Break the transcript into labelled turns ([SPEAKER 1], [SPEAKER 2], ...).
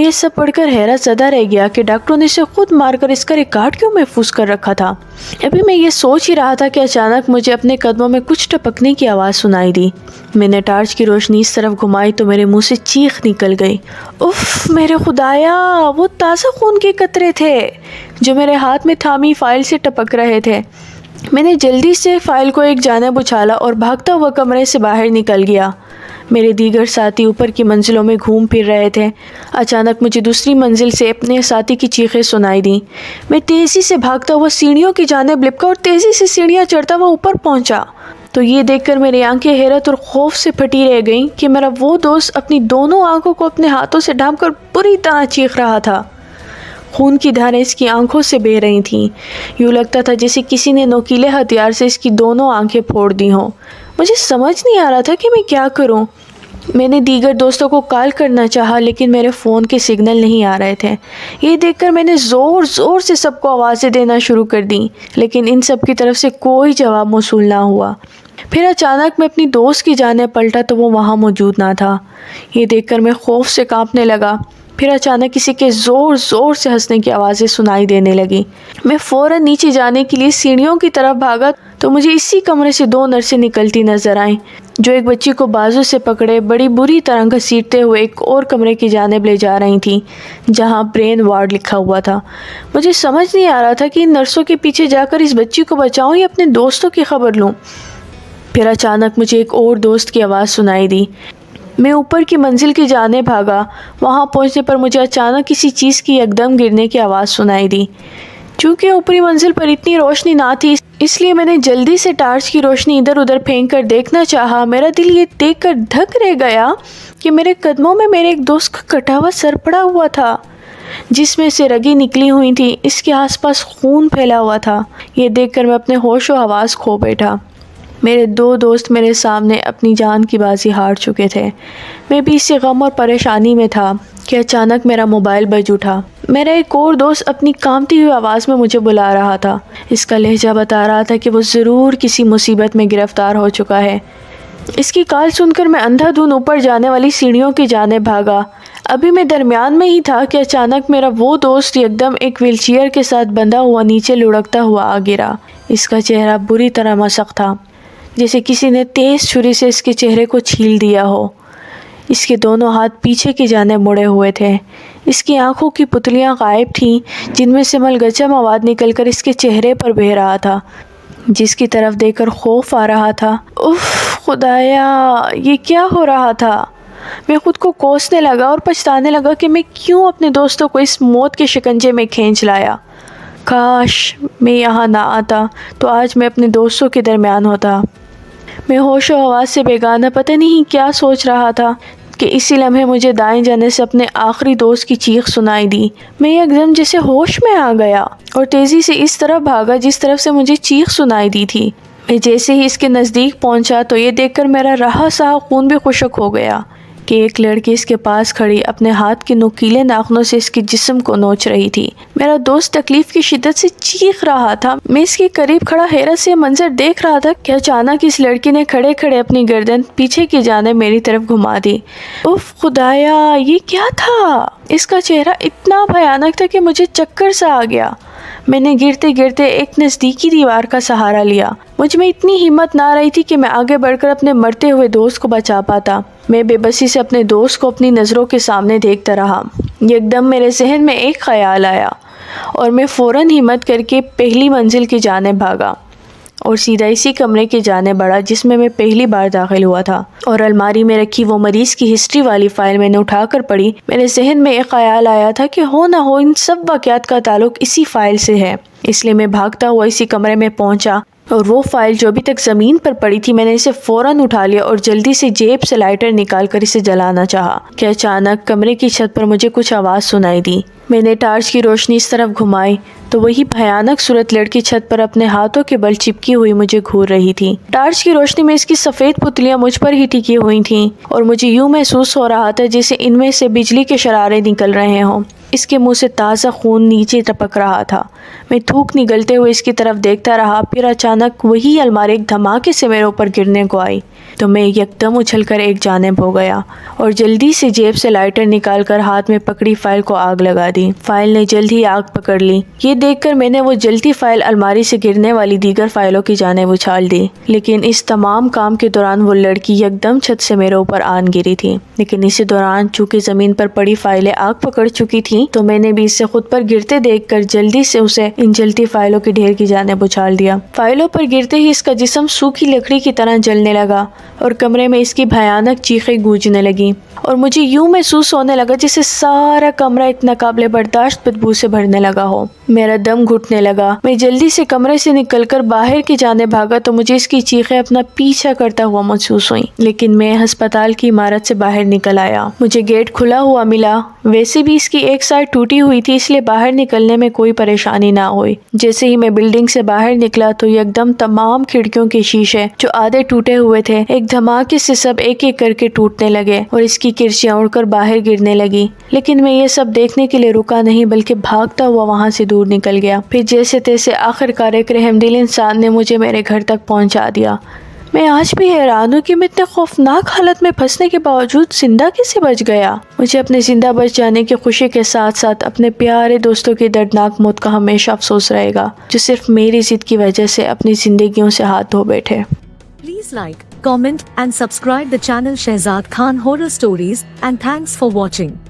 [SPEAKER 1] میں یہ سب پڑھ کر حیرت زدہ رہ گیا کہ ڈاکٹروں نے اسے خود مار کر اس کا ریکارڈ کیوں محفوظ کر رکھا تھا۔ ابھی میں یہ سوچ ہی رہا تھا کہ اچانک مجھے اپنے قدموں میں کچھ ٹپکنے کی آواز سنائی دی۔ میں نے ٹارچ کی روشنی اس طرف گھمائی تو میرے منہ سے چیخ نکل گئی۔ اف میرے خدایا، وہ تازہ خون کے قطرے تھے جو میرے ہاتھ میں تھامی فائل سے ٹپک رہے تھے۔ میں نے جلدی سے فائل کو ایک جانب اچھالا اور بھاگتا ہوا کمرے سے باہر نکل گیا۔ میرے دیگر ساتھی اوپر کی منزلوں میں گھوم پھر رہے تھے۔ اچانک مجھے دوسری منزل سے اپنے ساتھی کی چیخیں سنائی دیں۔ میں تیزی سے بھاگتا ہوا سیڑھیوں کی جانب لپکا اور تیزی سے سیڑھیاں چڑھتا ہوا اوپر پہنچا تو یہ دیکھ کر میری آنکھیں حیرت اور خوف سے پھٹی رہ گئیں کہ میرا وہ دوست اپنی دونوں آنکھوں کو اپنے ہاتھوں سے ڈھانپ کر بری طرح چیخ رہا تھا۔ خون کی دھاریں اس کی آنکھوں سے بہہ رہی تھیں۔ یوں لگتا تھا جیسے کسی نے نوکیلے ہتھیار سے اس کی دونوں آنکھیں پھوڑ دی ہوں۔ مجھے سمجھ نہیں آ رہا تھا کہ میں کیا کروں۔ میں نے دیگر دوستوں کو کال کرنا چاہا لیکن میرے فون کے سگنل نہیں آ رہے تھے۔ یہ دیکھ کر میں نے زور زور سے سب کو آوازیں دینا شروع کر دیں لیکن ان سب کی طرف سے کوئی جواب موصول نہ ہوا۔ پھر اچانک میں اپنی دوست کی جانب پلٹا تو وہ وہاں موجود نہ تھا۔ یہ دیکھ کر میں خوف سے کانپنے لگا۔ پھر اچانک کسی کے زور زور سے ہنسنے کی آوازیں سنائی دینے لگی۔ میں فوراً نیچے جانے کے لیے سیڑھیوں کی طرف بھاگا تو مجھے اسی کمرے سے 2 نرسیں نکلتی نظر آئیں جو ایک بچی کو بازو سے پکڑے بڑی بری طرح گھسیٹتے ہوئے ایک اور کمرے کی جانب لے جا رہی تھیں جہاں برین وارڈ لکھا ہوا تھا۔ مجھے سمجھ نہیں آ رہا تھا کہ ان نرسوں کے پیچھے جا کر اس بچی کو بچاؤں یا اپنے دوستوں کی خبر لوں۔ پھر اچانک مجھے ایک اور دوست کی آواز سنائی دی۔ میں اوپر کی منزل کی جانب بھاگا۔ وہاں پہنچنے پر مجھے اچانک کسی چیز کی یکدم گرنے کی آواز سنائی دی۔ چونکہ اوپری منزل پر اتنی روشنی نہ تھی اس لیے میں نے جلدی سے ٹارچ کی روشنی ادھر ادھر پھینک کر دیکھنا چاہا۔ میرا دل یہ دیکھ کر دھک رہ گیا کہ میرے قدموں میں میرے ایک دوست کا کٹا ہوا سر پڑا ہوا تھا جس میں سے رگیں نکلی ہوئی تھیں۔ اس کے آس پاس خون پھیلا ہوا تھا۔ یہ دیکھ کر میں اپنے ہوش و حواس کھو بیٹھا۔ میرے 2 دوست میرے سامنے اپنی جان کی بازی ہار چکے تھے۔ میں بھی اسی غم اور پریشانی میں تھا کہ اچانک میرا موبائل بج اٹھا۔ میرا ایک اور دوست اپنی کانپتی ہوئی آواز میں مجھے بلا رہا تھا۔ اس کا لہجہ بتا رہا تھا کہ وہ ضرور کسی مصیبت میں گرفتار ہو چکا ہے۔ اس کی کال سن کر میں اندھا دھند اوپر جانے والی سیڑھیوں کی جانب بھاگا۔ ابھی میں درمیان میں ہی تھا کہ اچانک میرا وہ دوست یکدم ایک ویل چیئر کے ساتھ بندھا ہوا نیچے لڑکتا ہوا آ گرا۔ اس کا چہرہ بری طرح مسخ تھا جیسے کسی نے تیز چھری سے اس کے چہرے کو چھیل دیا ہو۔ اس کے دونوں ہاتھ پیچھے کی جانب مڑے ہوئے تھے۔ اس کی آنکھوں کی پتلیاں غائب تھیں جن میں سے ملغلچہ مواد نکل کر اس کے چہرے پر بہہ رہا تھا جس کی طرف دیکھ کر خوف آ رہا تھا۔ اف خدایا، یہ کیا ہو رہا تھا؟ میں خود کو کوسنے لگا اور پچھتانے لگا کہ میں کیوں اپنے دوستوں کو اس موت کے شکنجے میں کھینچ لایا۔ کاش میں یہاں نہ آتا تو آج میں اپنے دوستوں کے درمیان ہوتا۔ میں ہوش و حواس سے بیگانہ پتہ نہیں کیا سوچ رہا تھا کہ اسی لمحے مجھے دائیں جانے سے اپنے آخری دوست کی چیخ سنائی دی۔ میں یکدم جیسے ہوش میں آ گیا اور تیزی سے اس طرف بھاگا جس طرف سے مجھے چیخ سنائی دی تھی۔ میں جیسے ہی اس کے نزدیک پہنچا تو یہ دیکھ کر میرا رہا سہا خون بھی خشک ہو گیا کہ ایک لڑکی اس کے پاس کھڑی اپنے ہاتھ کے نوکیلے ناخنوں سے اس کے جسم کو نوچ رہی تھی۔ میرا دوست تکلیف کی شدت سے چیخ رہا تھا۔ میں اس کے قریب کھڑا حیرت سے منظر دیکھ رہا تھا کہ اچانک اس لڑکی نے کھڑے کھڑے اپنی گردن پیچھے کی جانب میری طرف گھما دی۔ اف خدایا، یہ کیا تھا؟ اس کا چہرہ اتنا بھیانک تھا کہ مجھے چکر سا آ گیا۔ میں نے گرتے گرتے ایک نزدیکی دیوار کا سہارا لیا۔ مجھ میں اتنی ہمت نہ رہی تھی کہ میں آگے بڑھ کر اپنے مرتے ہوئے دوست کو بچا پاتا۔ میں بے بسی سے اپنے دوست کو اپنی نظروں کے سامنے دیکھتا رہا۔ یکدم میرے ذہن میں ایک خیال آیا اور میں فوراً ہمت کر کے پہلی منزل کی جانب بھاگا اور سیدھا اسی کمرے کی جانب بڑھا جس میں پہلی بار داخل ہوا تھا، اور الماری میں رکھی وہ مریض کی ہسٹری والی فائل میں نے اٹھا کر پڑھی۔ میرے ذہن میں ایک خیال آیا تھا کہ ہو نہ ہو ان سب واقعات کا تعلق اسی فائل سے ہے، اس لیے میں بھاگتا ہوا اسی کمرے میں پہنچا اور وہ فائل جو ابھی تک زمین پر پڑی تھی میں نے اسے فوراً اٹھا لیا اور جلدی سے جیب سے لائٹر نکال کر اسے جلانا چاہا کہ اچانک کمرے کی چھت پر مجھے کچھ آواز سنائی دی۔ میں نے ٹارچ کی روشنی اس طرف گھمائی تو وہی بھیانک صورت لڑکی چھت پر اپنے ہاتھوں کے بل چپکی ہوئی مجھے گھور رہی تھی۔ ٹارچ کی روشنی میں اس کی سفید پتلیاں مجھ پر ہی ٹکی ہوئی تھیں اور مجھے یوں محسوس ہو رہا تھا جیسے ان میں سے بجلی کے شرارے نکل رہے ہوں۔ اس کے منہ سے تازہ خون نیچے ٹپک رہا تھا۔ میں تھوک نگلتے ہوئے اس کی طرف دیکھتا رہا، پھر اچانک وہی الماری ایک دھماکے سے میرے اوپر گرنے کو آئی تو میں یکدم اچھل کر ایک جانب ہو گیا اور جلدی سے جیب سے لائٹر نکال کر ہاتھ میں پکڑی فائل کو آگ لگا دی۔ فائل نے جلد ہی آگ پکڑ لی۔ یہ دیکھ کر میں نے وہ جلتی فائل الماری سے گرنے والی دیگر فائلوں کی جانب اچھال دی، لیکن اس تمام کام کے دوران وہ لڑکی یکدم چھت سے میرے اوپر آن گری تھی۔ لیکن اسی دوران چونکہ زمین پر پڑی فائلیں آگ پکڑ چکی تھیں تو میں نے بھی اسے خود پر گرتے دیکھ کر جلدی سے اسے ان جلتی فائلوں کے ڈھیر کی جانب اچھال دیا۔ فائلوں پر گرتے ہی اس کا جسم سوکھی لکڑی کی طرح جلنے لگا اور کمرے میں اس کی بھیانک چیخیں گونجنے لگیں اور مجھے یوں محسوس ہونے لگا جیسے سارا کمرہ ایک ناقابل برداشت بدبو سے بھرنے لگا ہو۔ میرا دم گھٹنے لگا۔ میں جلدی سے کمرے سے نکل کر باہر کی جانب بھاگا تو مجھے اس کی چیخیں اپنا پیچھا کرتا ہوا محسوس ہوئیں، لیکن میں ہسپتال کی عمارت سے باہر نکل آیا۔ مجھے گیٹ کھلا ہوا ملا، ویسے بھی اس کی ایک سائڈ ٹوٹی ہوئی تھی، اس لیے باہر نکلنے میں کوئی پریشانی نہ ہوئی۔ جیسے ہی میں بلڈنگ سے باہر نکلا تو یکدم تمام کھڑکیوں کے شیشے جو آدھے ٹوٹے ہوئے تھے ایک دھماکے سے سب ایک ایک کر کے ٹوٹنے لگے اور اس کی کرسیاں اڑ کر باہر گرنے لگی۔ لیکن میں یہ سب دیکھنے کے لیے رکا نہیں بلکہ بھاگتا ہوا وہاں سے دور نکل گیا۔ پھر جیسے تیسے آخرکار ایک رحم دل انسان نے مجھے میرے گھر تک پہنچا دیا۔ میں آج بھی حیران ہوں کہ میں اتنے خوفناک حالت میں پھنسنے کے باوجود زندہ کیسے بچ گیا۔ مجھے اپنے زندہ بچ جانے کی خوشی کے ساتھ ساتھ اپنے پیارے دوستوں کی دردناک موت کا ہمیشہ افسوس رہے گا جو صرف میری ضد کی وجہ سے اپنی زندگیوں سے ہاتھ دھو بیٹھے۔
[SPEAKER 2] Please like, comment and subscribe the channel Shehzad Khan Horror Stories and thanks for watching.